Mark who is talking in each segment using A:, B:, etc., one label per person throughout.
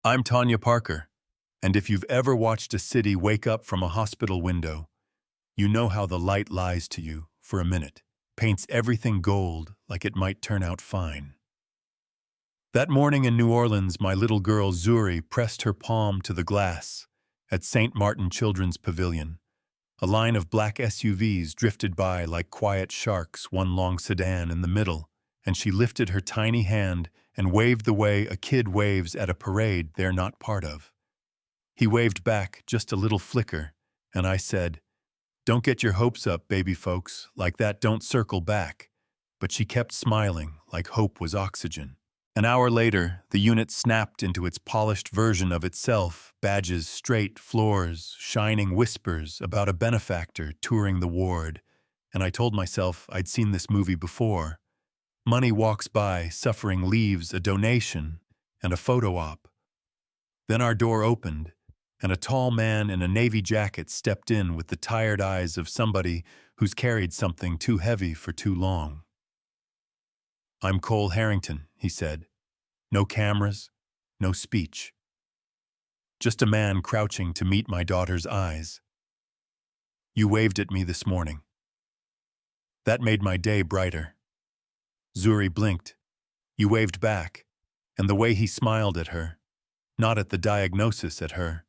A: I'm Tanya Parker, and if you've ever watched a city wake up from a hospital window, you know how the light lies to you for a minute, paints everything gold like it might turn out fine. That morning in New Orleans, my little girl Zuri pressed her palm to the glass at St. Martin Children's Pavilion. A line of black SUVs drifted by like quiet sharks, one long sedan in the middle, and she lifted her tiny hand and waved the way a kid waves at a parade they're not part of. He waved back just a little flicker, and I said, "Don't get your hopes up, baby folks, like that don't circle back." But she kept smiling like hope was oxygen. An hour later, the unit snapped into its polished version of itself, badges straight, floors, shining whispers about a benefactor touring the ward, and I told myself I'd seen this movie before. Money walks by, suffering leaves a donation and a photo op. Then our door opened, and a tall man in a navy jacket stepped in with the tired eyes of somebody who's carried something too heavy for too long. "I'm Cole Harrington," he said. No cameras, no speech. Just a man crouching to meet my daughter's eyes. "You waved at me this morning." That made my day brighter. Zuri blinked. You waved back, and the way he smiled at her, not at the diagnosis at her,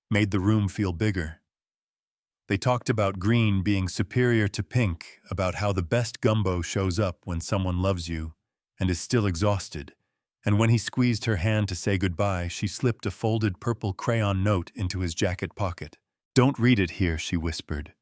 A: made the room feel bigger. They talked about green being superior to pink, about how the best gumbo shows up when someone loves you and is still exhausted, and when he squeezed her hand to say goodbye, she slipped a folded purple crayon note into his jacket pocket. "Don't read it here," she whispered,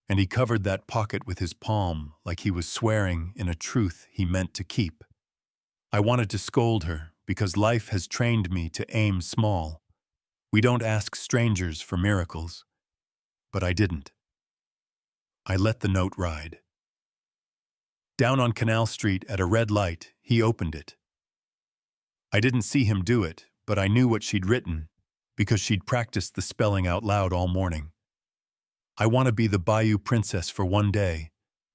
A: and he covered that pocket with his palm like he was swearing in a truth he meant to keep. I wanted to scold her, because life has trained me to aim small. We don't ask strangers for miracles. But I didn't. I let the note ride. Down on Canal Street at a red light, he opened it. I didn't see him do it, but I knew what she'd written, because she'd practiced the spelling out loud all morning. "I want to be the Bayou Princess for one day,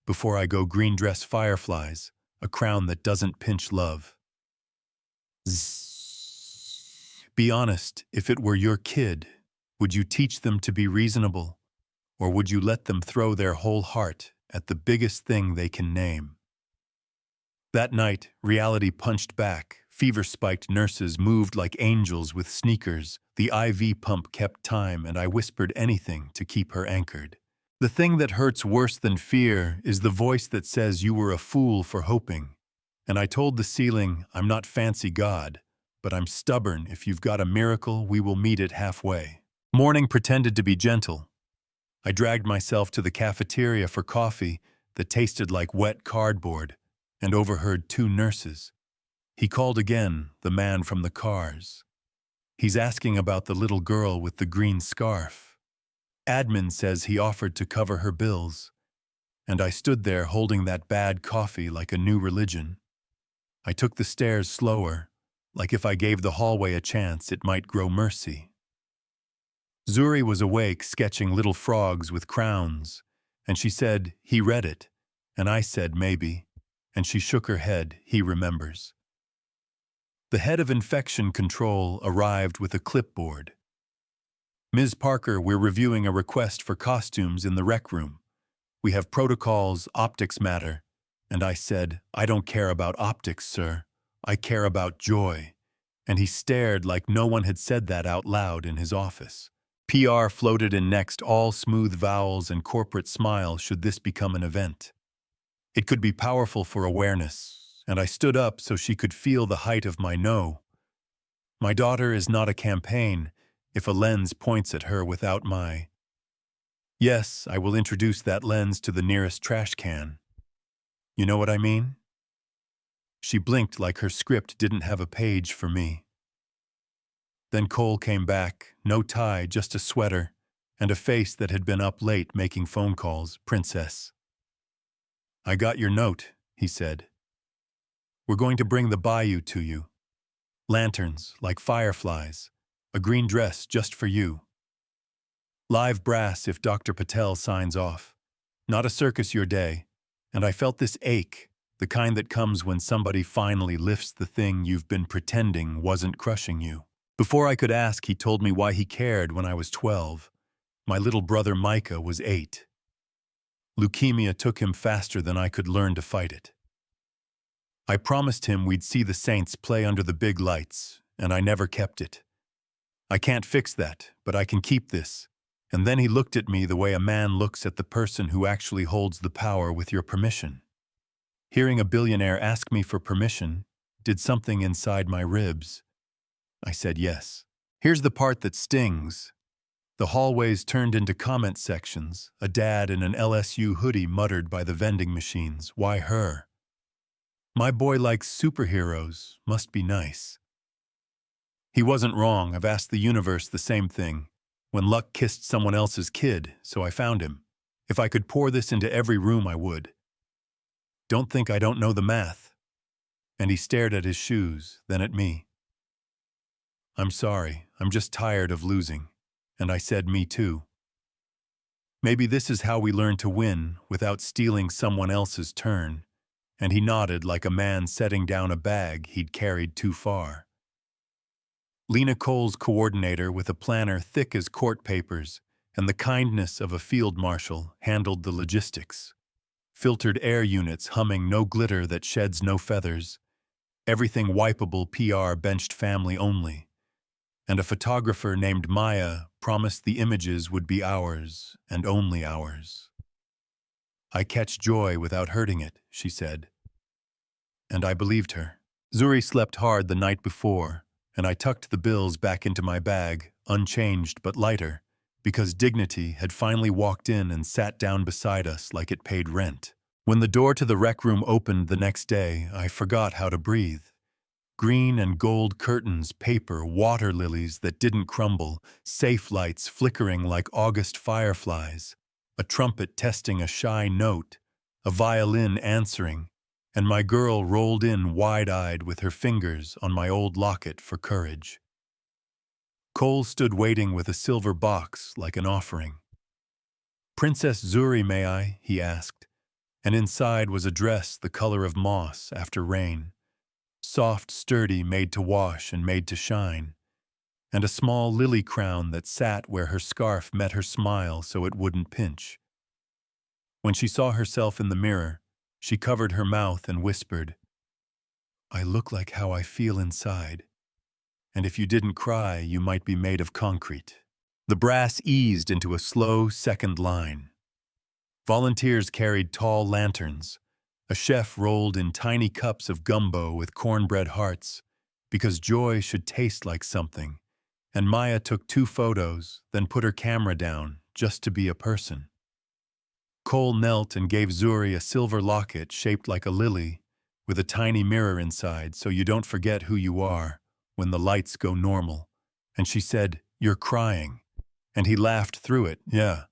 A: before I go green dress fireflies, a crown that doesn't pinch love." Zzz. Be honest, if it were your kid, would you teach them to be reasonable, or would you let them throw their whole heart at the biggest thing they can name? That night, reality punched back. Fever-spiked nurses moved like angels with sneakers. The IV pump kept time, and I whispered anything to keep her anchored. The thing that hurts worse than fear is the voice that says you were a fool for hoping. And I told the ceiling, "I'm not fancy God, but I'm stubborn. If you've got a miracle, we will meet it halfway." Morning pretended to be gentle. I dragged myself to the cafeteria for coffee that tasted like wet cardboard and overheard two nurses. He called again, the man from the cars. He's asking about the little girl with the green scarf. Admin says he offered to cover her bills. And I stood there holding that bad coffee like a new religion. I took the stairs slower, like if I gave the hallway a chance, it might grow mercy. Zuri was awake, sketching little frogs with crowns, and she said, "He read it," and I said, "Maybe," and she shook her head, "He remembers." The head of infection control arrived with a clipboard. "Ms. Parker, we're reviewing a request for costumes in the rec room. We have protocols, optics matter." And I said, "I don't care about optics, sir. I care about joy." And he stared like no one had said that out loud in his office. PR floated in next, all smooth vowels and corporate smiles should this become an event. It could be powerful for awareness, and I stood up so she could feel the height of my no. My daughter is not a campaign if a lens points at her without my. Yes, I will introduce that lens to the nearest trash can. You know what I mean? She blinked like her script didn't have a page for me. Then Cole came back, no tie, just a sweater, and a face that had been up late making phone calls, "Princess." "I got your note," he said. "We're going to bring the bayou to you. Lanterns, like fireflies. A green dress just for you. Live brass if Dr. Patel signs off. Not a circus your day." And I felt this ache, the kind that comes when somebody finally lifts the thing you've been pretending wasn't crushing you. Before I could ask, he told me why he cared when I was 12. My little brother Micah was 8. Leukemia took him faster than I could learn to fight it. I promised him we'd see the Saints play under the big lights, and I never kept it. I can't fix that, but I can keep this. And then he looked at me the way a man looks at the person who actually holds the power with your permission. Hearing a billionaire ask me for permission did something inside my ribs. I said yes. Here's the part that stings. The hallways turned into comment sections. A dad in an LSU hoodie muttered by the vending machines, "Why her? My boy likes superheroes, must be nice." He wasn't wrong. I've asked the universe the same thing. When luck kissed someone else's kid, so I found him. If I could pour this into every room, I would. Don't think I don't know the math. And he stared at his shoes, then at me. I'm sorry, I'm just tired of losing. And I said, me too. Maybe this is how we learn to win without stealing someone else's turn. And he nodded like a man setting down a bag he'd carried too far. Lena Cole's coordinator, with a planner thick as court papers and the kindness of a field marshal, handled the logistics. Filtered air units humming no glitter that sheds no feathers. Everything wipeable PR benched family only. And a photographer named Maya promised the images would be ours and only ours. I catch joy without hurting it, she said. And I believed her. Zuri slept hard the night before, and I tucked the bills back into my bag, unchanged but lighter, because dignity had finally walked in and sat down beside us like it paid rent. When the door to the rec room opened the next day, I forgot how to breathe. Green and gold curtains, paper, water lilies that didn't crumble, safe lights flickering like August fireflies, a trumpet testing a shy note, a violin answering, and my girl rolled in wide-eyed with her fingers on my old locket for courage. Cole stood waiting with a silver box like an offering. "Princess Zuri, may I?" he asked, and inside was a dress the color of moss after rain. Soft, sturdy, made to wash and made to shine, and a small lily crown that sat where her scarf met her smile so it wouldn't pinch. When she saw herself in the mirror, she covered her mouth and whispered, "I look like how I feel inside, and if you didn't cry, you might be made of concrete." The brass eased into a slow second line. Volunteers carried tall lanterns. A chef rolled in tiny cups of gumbo with cornbread hearts, because joy should taste like something, and Maya took 2 photos, then put her camera down, just to be a person. Cole knelt and gave Zuri a silver locket shaped like a lily, with a tiny mirror inside so you don't forget who you are when the lights go normal. And she said, "You're crying." And he laughed through it, "Yeah,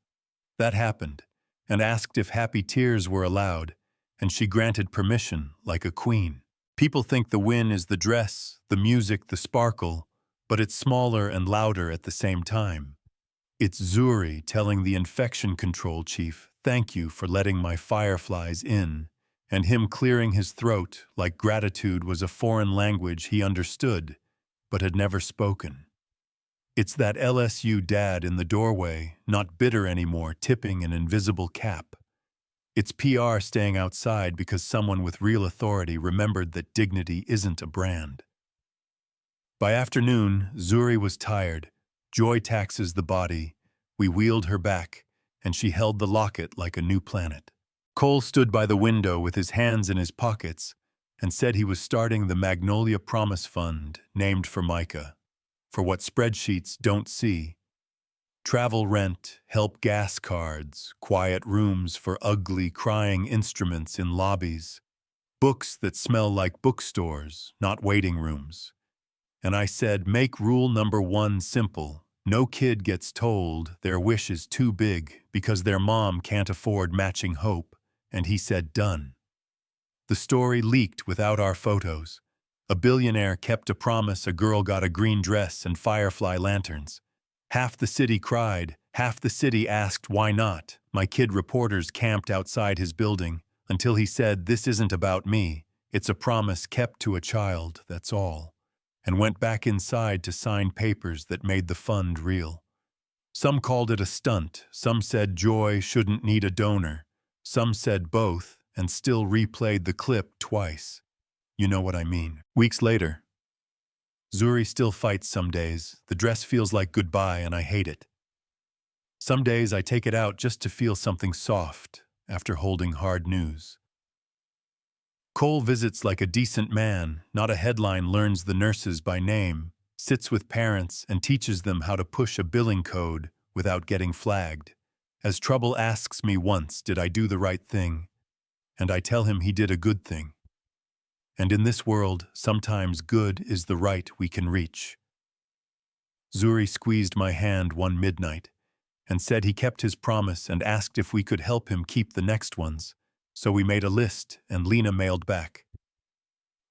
A: that happened," and asked if happy tears were allowed. And she granted permission like a queen. People think the win is the dress, the music, the sparkle, but it's smaller and louder at the same time. It's Zuri telling the infection control chief, "Thank you for letting my fireflies in," and him clearing his throat like gratitude was a foreign language he understood, but had never spoken. It's that LSU dad in the doorway, not bitter anymore, tipping an invisible cap. It's PR staying outside because someone with real authority remembered that dignity isn't a brand. By afternoon, Zuri was tired. Joy taxes the body. We wheeled her back, and she held the locket like a new planet. Cole stood by the window with his hands in his pockets and said he was starting the Magnolia Promise Fund, named for Micah, for what spreadsheets don't see. Travel rent, help gas cards, quiet rooms for ugly, crying instruments in lobbies, books that smell like bookstores, not waiting rooms. And I said, make rule number 1 simple. No kid gets told their wish is too big because their mom can't afford matching hope. And he said, done. The story leaked without our photos. A billionaire kept a promise, a girl got a green dress and firefly lanterns. Half the city cried, half the city asked why not. My kid reporters camped outside his building until he said, "This isn't about me. It's a promise kept to a child, that's all." and went back inside to sign papers that made the fund real. Some called it a stunt, some said joy shouldn't need a donor, some said both, and still replayed the clip twice. You know what I mean. Weeks later, Zuri still fights some days. The dress feels like goodbye and I hate it. Some days I take it out just to feel something soft after holding hard news. Cole visits like a decent man, not a headline, learns the nurses by name, sits with parents and teaches them how to push a billing code without getting flagged. As Trouble asks me once, did I do the right thing? And I tell him he did a good thing. And in this world, sometimes good is the right we can reach. Zuri squeezed my hand one midnight and said he kept his promise and asked if we could help him keep the next ones. So we made a list and Lena mailed back.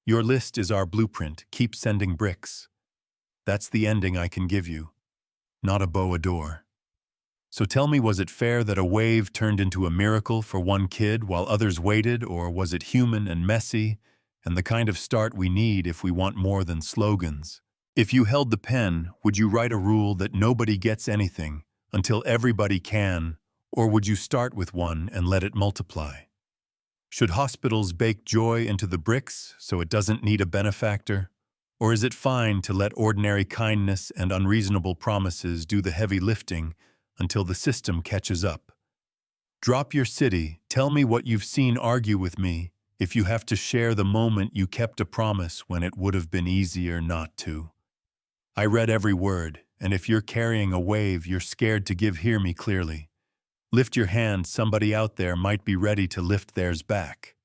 A: Your list is our blueprint. Keep sending bricks. That's the ending I can give you, not a bow door. So tell me, was it fair that a wave turned into a miracle for one kid while others waited, or was it human and messy and the kind of start we need if we want more than slogans? If you held the pen, would you write a rule that nobody gets anything until everybody can, or would you start with one and let it multiply? Should hospitals bake joy into the bricks so it doesn't need a benefactor? Or is it fine to let ordinary kindness and unreasonable promises do the heavy lifting until the system catches up? Drop your city, tell me what you've seen, argue with me if you have to share the moment you kept a promise when it would have been easier not to. I read every word, and if you're carrying a wave you're scared to give, hear me clearly. Lift your hand, somebody out there might be ready to lift theirs back.